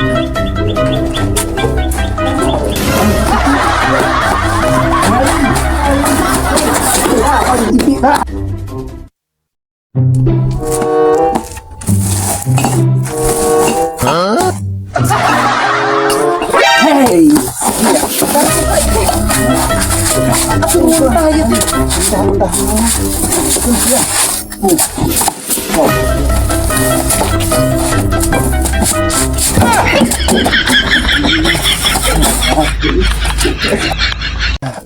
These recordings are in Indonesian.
Hei,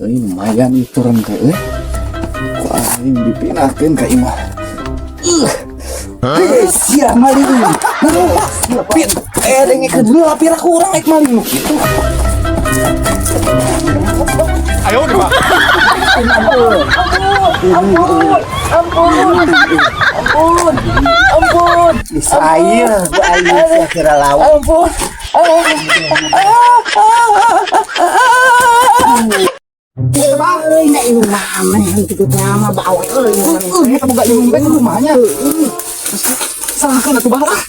ini lumayan itu rente ku aing dipinahkeun ka imah. Siap maling. Pin, dengkeun heula pira ku urang ek maling kitu. Ayo udah Pak. Ampun. Saya kira lawan. Ampun. Ini rumah mah bawa kita buka rumahnya. Salahkan atuh balah.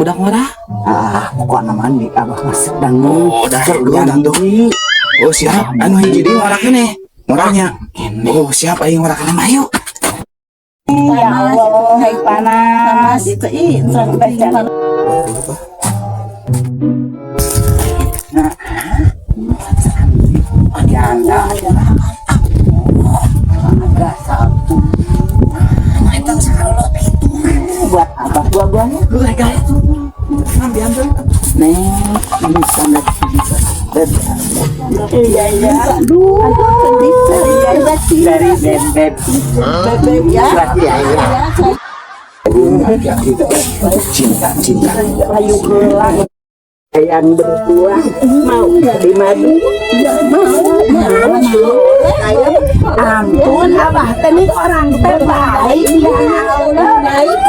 Budak marah. Pokoknya mandi abah masuk dan kerjaan. Oh siap, anu hiji deui ngarakeun nih. Ngoranya. Oh siap aing ngarakeun mah yuk. Ya Allah, hai panas. Itu sampai jalan. Janda. Ada satu. Itu salot itu. Buat apa buah-buahnya? Guys itu. Ambil. Ini sangat bisa. Iya. Aduh. Dari bebek. Bebek ya. Cinta. Ayo pulang. Yang berdua mau di madu. Mau. Ampun, abah tadi orang terbaik. Ya Allah, baik.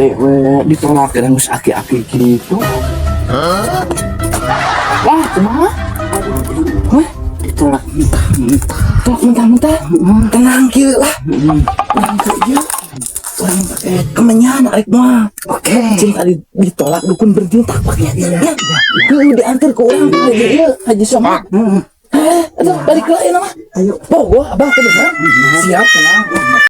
Dek, ditolak dengan aki-aki gitu. Wah, kumaha? Wah, ditolak mentah-mentah. Tenang kieu lah. Tenang kieu. Orang pakai kemenyan arek mah. Oke. Cinta ditolak dukun berjuta pakai ya. Itu diantar ke orang Haji Somad. Aduh, balik lagi nama. Ayo. Bogoh, abah ke depan. Siap, tenang.